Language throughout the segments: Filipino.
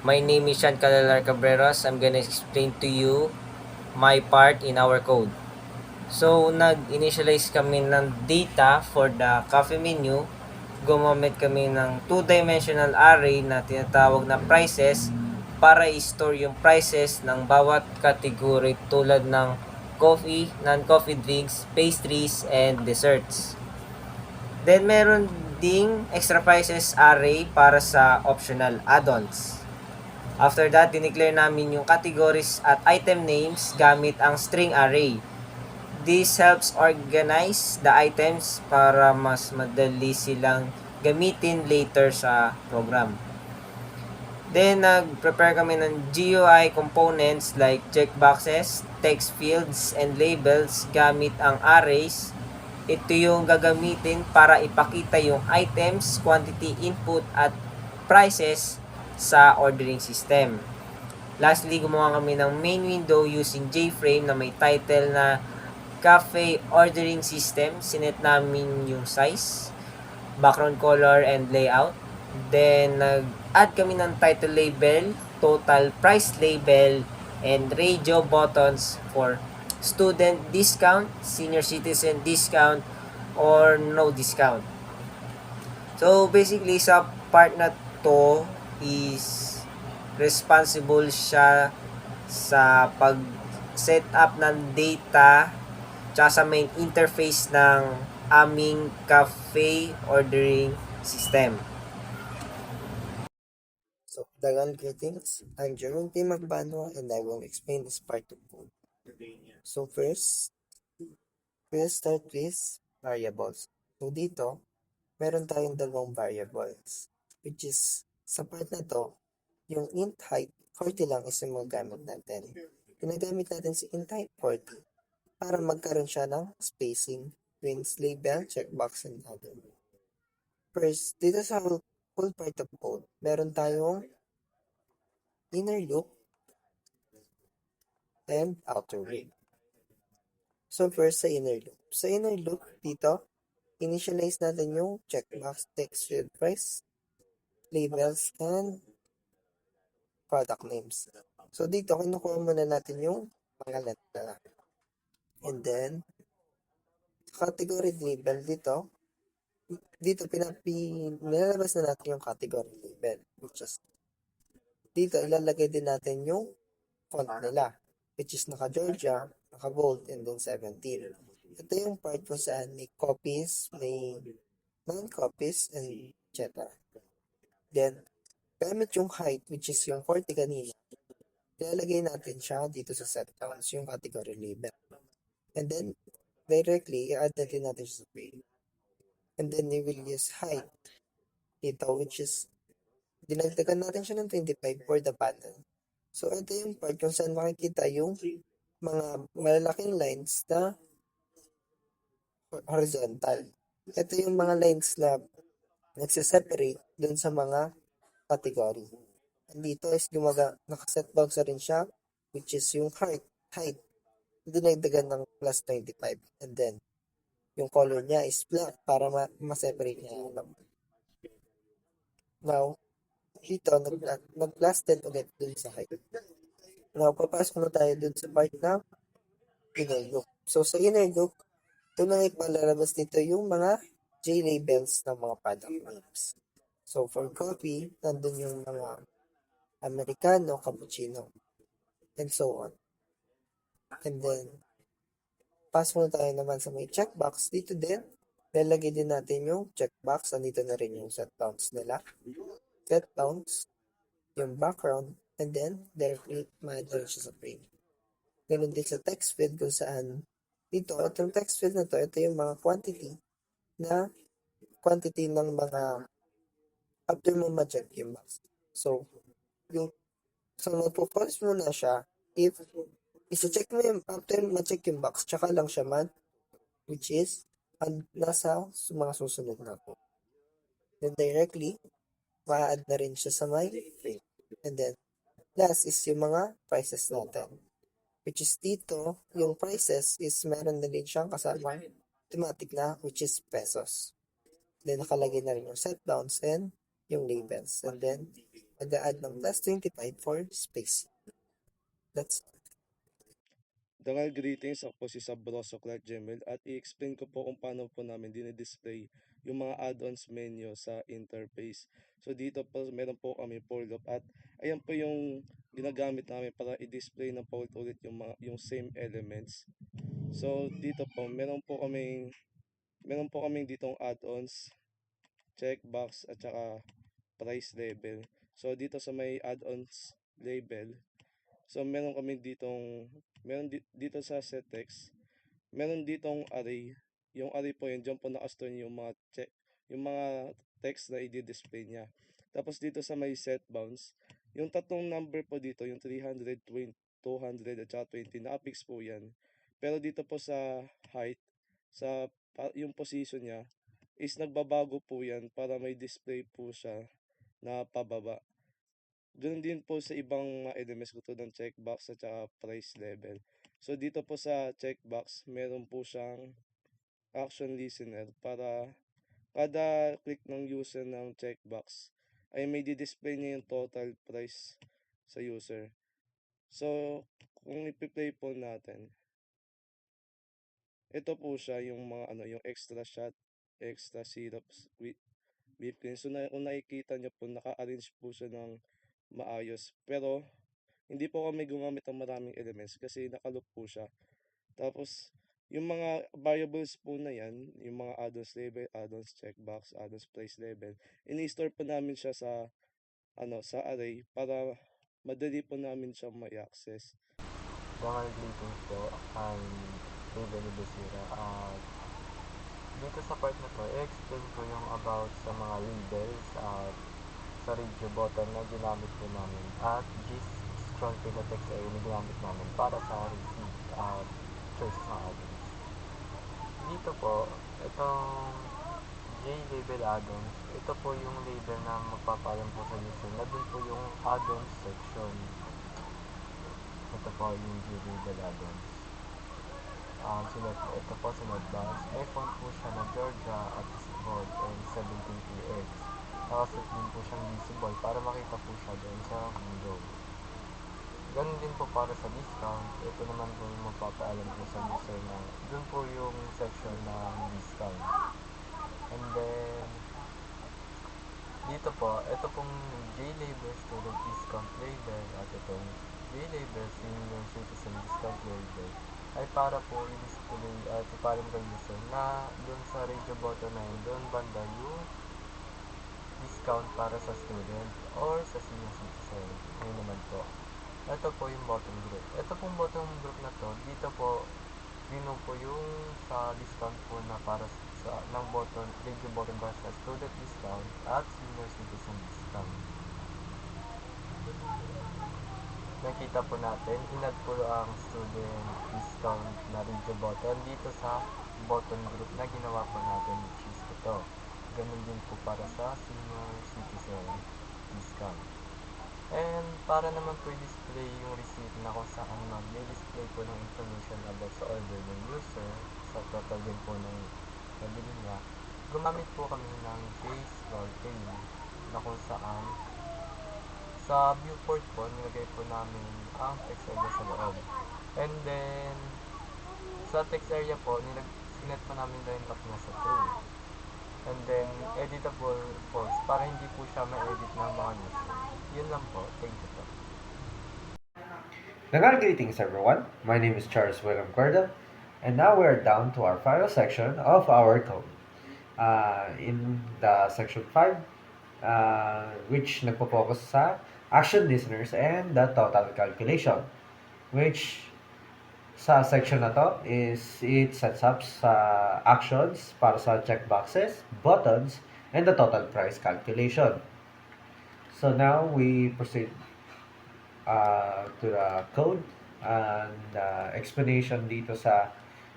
My name is Sean Calalar Cabreros. I'm gonna explain to you my part in our code. So, nag-initialize kami ng data for the coffee menu. Gumamit kami ng two-dimensional array na tinatawag na prices para i-store yung prices ng bawat category tulad ng coffee, non-coffee drinks, pastries, and desserts. Then, meron ding extra prices array para sa optional add-ons. After that, dineclare namin yung categories at item names gamit ang string array. This helps organize the items para mas madali silang gamitin later sa program. Then, nag-prepare kami ng GUI components like checkboxes, text fields, and labels gamit ang arrays. Ito yung gagamitin para ipakita yung items, quantity, input, at prices sa ordering system. Lastly, gumawa kami ng main window using JFrame na may title na Cafe Ordering System. Sinet namin yung size, background color, and layout. Then, nag-add kami ng title label, total price label, and radio buttons for student discount, senior citizen discount, or no discount. So, basically, sa part na to is responsible siya sa pag-set up ng data tsaka sa main interface ng aming cafe ordering system. So, dagang greetings. I'm Jerome P. Magbano and I will explain this part of code. So, first, we'll start with variables. So, dito, meron tayong dalawang variables, which is, sa part na to, yung int height, 40 lang is yung magagamit natin. Ginagamit natin si int height 40 para magkaroon siya ng spacing between label, checkbox, and other. First, dito sa whole part of code, meron tayong inner loop and outer loop. So first, sa inner loop. Sa inner loop, dito, initialize natin yung checkbox, text field price, labels, and product names. So dito, kinukuha muna natin yung mga letra. And then, category label dito nilalabas na natin yung category label, which is, dito, ilalagay din natin yung font nila, which is naka-Georgia, naka-bold, and then 17. Ito yung part kung saan may copies, may non-copies, and etc. Then, gamit yung height, which is yung 40 kanina, ilalagay natin siya dito sa set counts, yung category label. And then, directly, i-add natin siya sa page. And then, we will use height dito, which is, dinagdagan natin siya ng 25 for the panel. So, ito yung part kung saan makikita yung mga malalaking lines na horizontal. Ito yung mga lines na nagsiseparate dun sa mga category. And dito is nakaset box na rin siya, which is yung height. Dinagdagan ng plus 25. And then, yung color niya is black para ma-separate niya yung number. Now, dito, nag-plus 10 ulit dun sa height. Now, papasok na tayo dun sa part na inner loop. So, sa inner loop, ito na ipalalabas dito yung mga J-labels ng mga product names. So, for coffee, nandun yung mga Americano, cappuccino, and so on. And then, pasok na tayo naman sa may checkbox. Dito din, lalagay din natin yung checkbox. Andito na rin yung set counts nila. Set counts, yung background, and then, directly, ma-add siya sa frame. Ganun din sa text field kung saan dito, itong text field na to, ito yung mga quantity ng mga after mo ma-check yung box. So, magpo-false muna siya if isa-check mo yung after ma-check yung box, tsaka lang siya which is nasa mga susunod na po. Then directly, ma-add na rin siya sa my frame. And then, last is yung mga prices natin. Which is dito, yung prices is meron na rin siyang kasama automatic na, which is pesos. Then, nakalagay na rin yung set bounds and yung labels. And then, mag-a-add ng plus 25 for space. That's Dangal greetings, ako po si Sabroso Clark Gemel at i-explain ko po kung paano po namin dinidisplay yung mga add-ons menu sa interface. So dito po meron po kami pull-up at ayan po yung ginagamit namin para i-display na po ulit yung same elements. So dito po meron po kaming ditong add-ons, checkbox at saka price label. So dito sa may add-ons label, so dito sa set text, meron ditong array. Yung array po yun, dyan po nakastore yung mga text na i-display niya. Tapos dito sa may set bounds, yung tatlong number po dito, yung 300, 20, 200 at saka 20, naka-fix po yan. Pero dito po sa height, yung position niya, is nagbabago po yan para may display po siya na pababa. Ganoon din po sa ibang mga elements tulad ng checkbox at saka price level. So dito po sa checkbox, meron po siyang action listener para kada click ng user ng checkbox ay may di-display niya yung total price sa user. So kung ipi-play po natin, ito po siya yung yung extra shot, extra syrups, whipped cream. So kung nakikita niyo po, naka-arrange po siya ng maayos. Pero hindi po kami gumamit ng maraming elements kasi nakaloop po siya. Tapos yung mga variables po na yan, yung mga add-ons label, add-ons checkbox, add-ons place label, ini-store po namin siya sa array para madali po namin siyang ma-access. Mga greetings po, I'm Steven Ibusira at dito sa part na to, i-explain ko yung about sa mga labels at sa radio button na ginamit po namin at gist scroll pin na text area na ginamit namin para sa receive at choices ng add-ons. Dito po, itong J-label add-ons, ito po yung label na magpapalam po sa user na dun po yung add-ons section. Ito po yung J-label add-ons. Ito po sunod bounce. May font po siya na Georgia at bold and 17px. Nakaset din po siyang visible para makita po siya doon sa window. Ganun din po para sa discount. Ito naman po yung magpapaalam po sa user na doon po yung section ng discount. And then, dito po, ito pong J-label student discount label at itong J-label senior citizen discount label ay para po i-display at ipalim kay user na doon sa radio button na yun, doon banda yung discount para sa student or sa senior citizen. Ngayon naman po, ito po yung bottom group. Ito pong bottom group na to, dito po po yung sa discount po na para sa ng button, radio button para sa student discount at senior citizen discount. Nakita po natin, inad po ang student discount na radio button dito sa button group na ginawa po natin, which is ito. Ganun din po para sa senior citizen discount. And para naman po i-display yung receipt na kung saan mag-display po ng information about sa order ng user, sa total din po ng nabili niya, gumamit po kami ng J-scroll pane na kung saan sa viewport po, nilagay po namin ang text area sa loob. And then, sa text area po, sinet po namin line up niya sa true. And then, editable false para hindi po siya ma-edit ng mga user. Yun lang po. Thank you po. Nagal greetings everyone. My name is Charles William Cuerda, and now we are down to our final section of our code. In the section 5, which nagpo-focus sa action listeners and the total calculation, which sa section na to is it sets up sa actions para sa checkboxes, buttons, and the total price calculation. So now we proceed to the code, and the explanation dito sa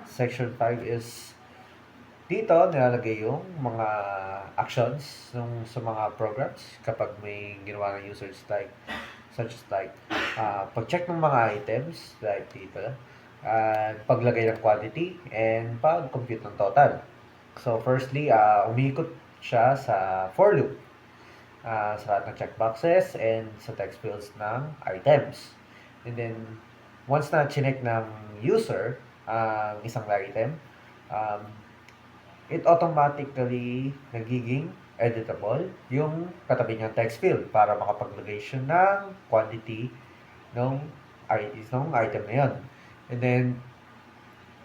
section 5 is dito nilalagay yung mga actions sa mga programs kapag may ginawa ng users such as pag-check ng mga items like dito, paglagay ng quantity, and pag-compute ng total. So firstly, umiikot siya sa for loop. sa lahat ng checkboxes and sa text fields ng items. And then, once na chinek ng user ang isang item, um, it automatically nagiging editable yung katabi niyang text field para makapaglagay siya ng quantity ng item na yun. And then,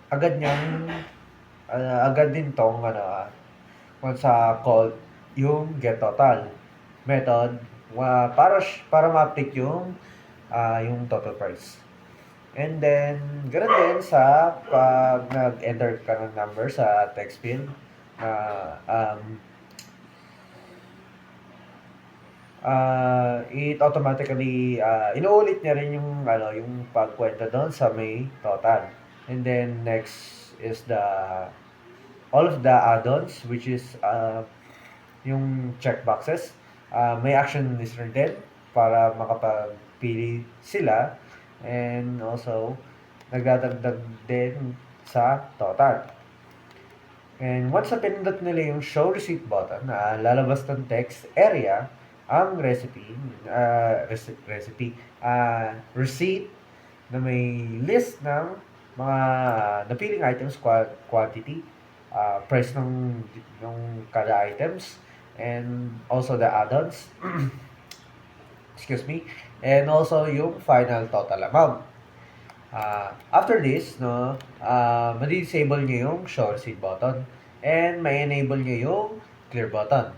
agad din tong kung sa call yung get total method para ma-update yung total price. And then, ganoon din sa pag nag-enter ka ng number sa text field, it automatically inuulit niya rin yung pagkwenta doon sa may total. And then next is all of the add-ons, which is yung checkboxes. May action listener din para makapagpili sila, and also nagdadagdag din sa total. And once na pinindot nila yung show receipt button, lalabas ng text area ang receipt na may list ng mga napiling items, quantity, price ng kada items, and also the add-ons. Excuse me. And also yung final total amount. After this, ma-disable nyo yung show receipt button and ma-enable nyo yung clear button.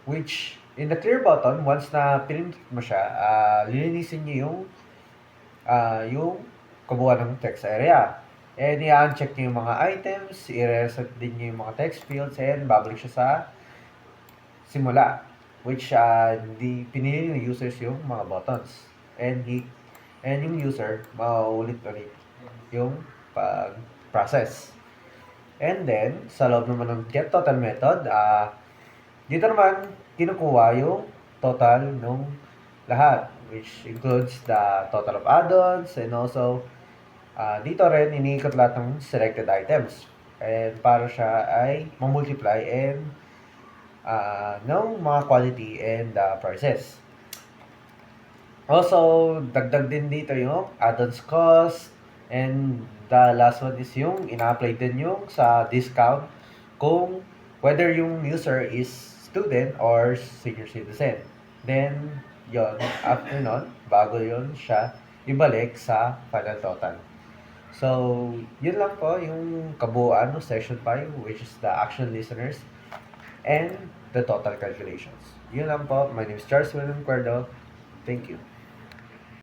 Which, in the clear button, once na pinindot mo siya, lilinisin nyo yung kabuuan ng text area. And i-uncheck nyo yung mga items, i-reset din nyo yung mga text fields, and babalik siya sa simula. Which, pinili ng users yung mga buttons. And yung user, mauulit-ulit yung pag-process. And then, sa loob naman ng get total method, dito naman, kinukuha yung total ng lahat, which includes the total of add-ons, and also, dito rin, iniikot lahat ng selected items. And para siya ay mamultiply and ng mga quality and prices. Also, dagdag din dito yung add-ons cost, and the last one is yung ina-apply din yung sa discount kung whether yung user is student or senior citizen. Then, yon after nun, bago yon siya ibalik sa final total. So, yun lang po yung kabuuan ng section 5, which is the action listeners and the total calculations. Yun lang po. My name is Charles William Cuerdo. Thank you.